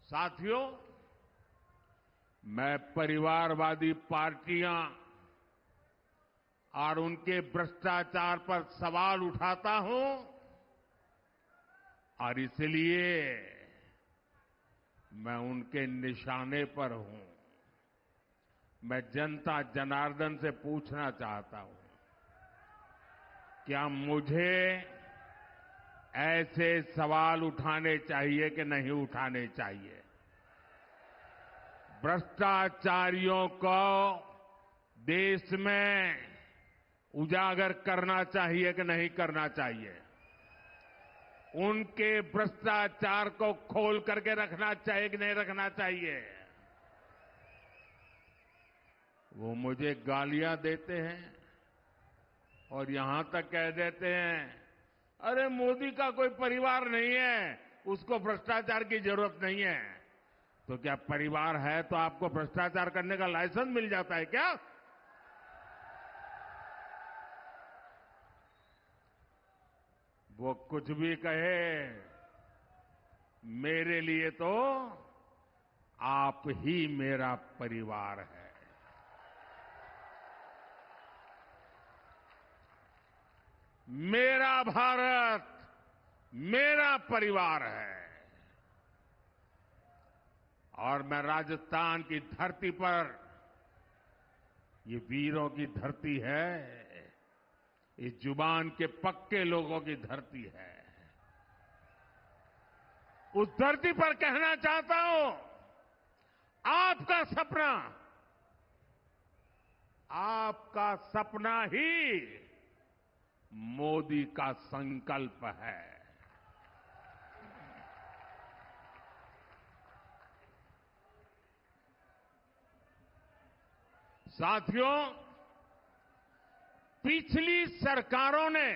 साथियों, मैं परिवारवादी पार्टियां और उनके भ्रष्टाचार पर सवाल उठाता हूं और इसलिए मैं उनके निशाने पर हूं। मैं जनता जनार्दन से पूछना चाहता हूं, क्या मुझे ऐसे सवाल उठाने चाहिए कि नहीं उठाने चाहिए? भ्रष्टाचारियों को देश में उजागर करना चाहिए कि नहीं करना चाहिए? उनके भ्रष्टाचार को खोल करके रखना चाहिए कि नहीं रखना चाहिए? वो मुझे गालियां देते हैं और यहां तक कह देते हैं, अरे मोदी का कोई परिवार नहीं है, उसको भ्रष्टाचार की जरूरत नहीं है। तो क्या परिवार है तो आपको भ्रष्टाचार करने का लाइसेंस मिल जाता है क्या? वो कुछ भी कहे, मेरे लिए तो आप ही मेरा परिवार है। मेरा भारत मेरा परिवार है और मैं राजस्थान की धरती पर, ये वीरों की धरती है, ये जुबान के पक्के लोगों की धरती है। उस धरती पर कहना चाहता हूं, आपका सपना ही मोदी का संकल्प है। साथियों, पिछली सरकारों ने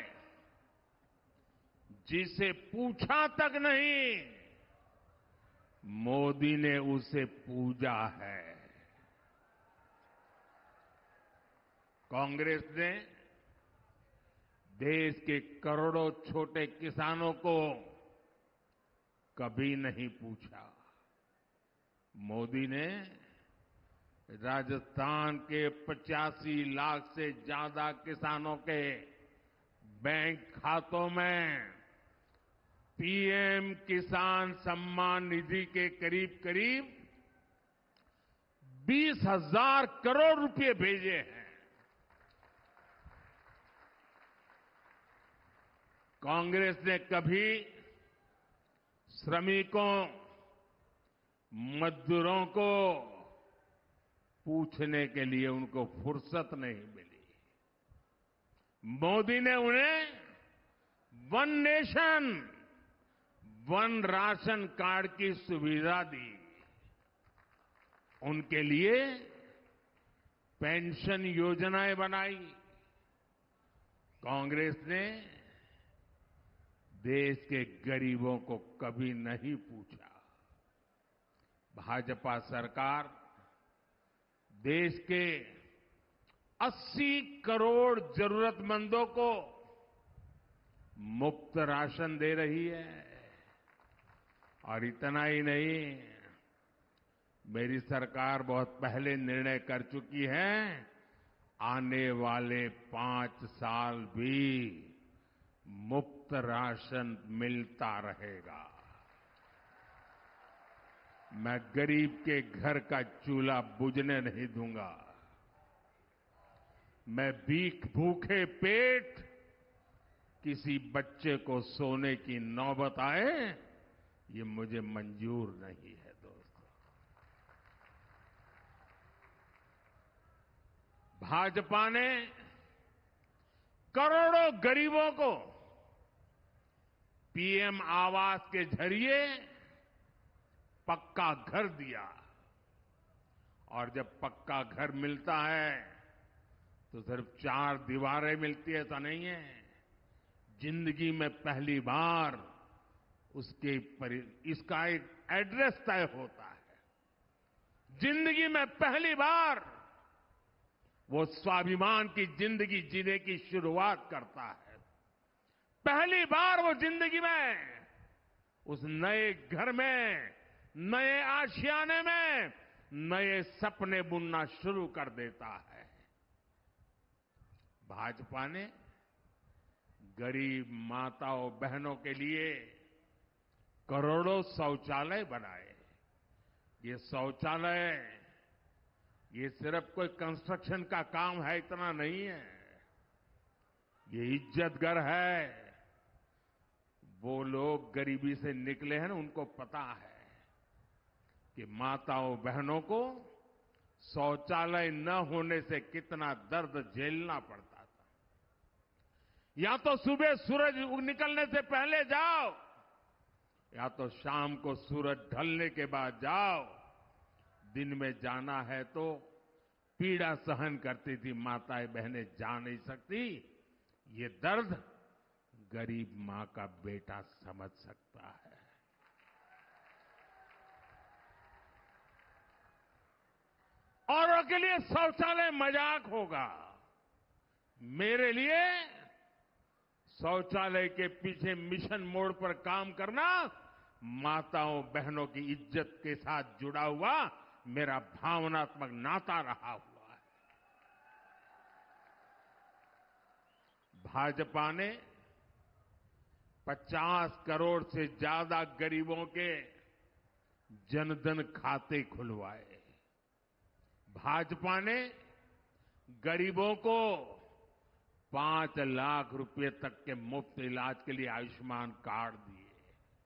जिसे पूछा तक नहीं, मोदी ने उसे पूजा है। कांग्रेस ने देश के करोड़ों छोटे किसानों को कभी नहीं पूछा। मोदी ने राजस्थान के 85 लाख से ज्यादा किसानों के बैंक खातों में पीएम किसान सम्मान निधि के करीब करीब 20,000 करोड़ रुपए भेजे हैं। कांग्रेस ने कभी श्रमिकों, मजदूरों को पूछने के लिए उनको फुर्सत नहीं मिली। मोदी ने उन्हें one nation, one ration card की सुविधा दी। उनके लिए पेंशन योजनाएं बनाई। कांग्रेस ने देश के गरीबों को कभी नहीं पूछा। भाजपा सरकार देश के 80 करोड़ जरूरतमंदों को मुफ्त राशन दे रही है। और इतना ही नहीं, मेरी सरकार बहुत पहले निर्णय कर चुकी है, आने वाले 5 साल भी मुफ्त राशन मिलता रहेगा। मैं गरीब के घर का चूल्हा बुझने नहीं दूंगा। मैं भूखे पेट किसी बच्चे को सोने की नौबत आए, ये मुझे मंजूर नहीं है। दोस्तों, भाजपा ने करोड़ों गरीबों को पीएम आवास के जरिए पक्का घर दिया। और जब पक्का घर मिलता है तो सिर्फ 4 दीवारें मिलती है तो नहीं है। जिंदगी में पहली बार इसका एक एड्रेस तय होता है। जिंदगी में पहली बार वो स्वाभिमान की जिंदगी जीने की शुरुआत करता है। पहली बार वो जिंदगी में उस नए घर में नए आशियाने में नए सपने बुनना शुरू कर देता है। भाजपा ने गरीब माताओं बहनों के लिए करोड़ों शौचालय बनाए। ये शौचालय ये सिर्फ कोई कंस्ट्रक्शन का काम है इतना नहीं है, ये इज्जत घर है। वो लोग गरीबी से निकले हैं ना, उनको पता है कि माताओं बहनों को शौचालय न होने से कितना दर्द झेलना पड़ता था। या तो सुबह सूरज निकलने से पहले जाओ या तो शाम को सूरज ढलने के बाद जाओ। दिन में जाना है तो पीड़ा सहन करती थी माताएं बहनें, जा नहीं सकती। ये दर्द गरीब मां का बेटा समझ सकता है। औरों के लिए शौचालय मजाक होगा, मेरे लिए शौचालय के पीछे मिशन मोड पर काम करना माताओं बहनों की इज्जत के साथ जुड़ा हुआ मेरा भावनात्मक नाता रहा हुआ है। भाजपा ने 50 करोड़ से ज्यादा गरीबों के जनधन खाते खुलवाए। भाजपा ने गरीबों को 5 लाख रुपए तक के मुफ्त इलाज के लिए आयुष्मान कार्ड दिए।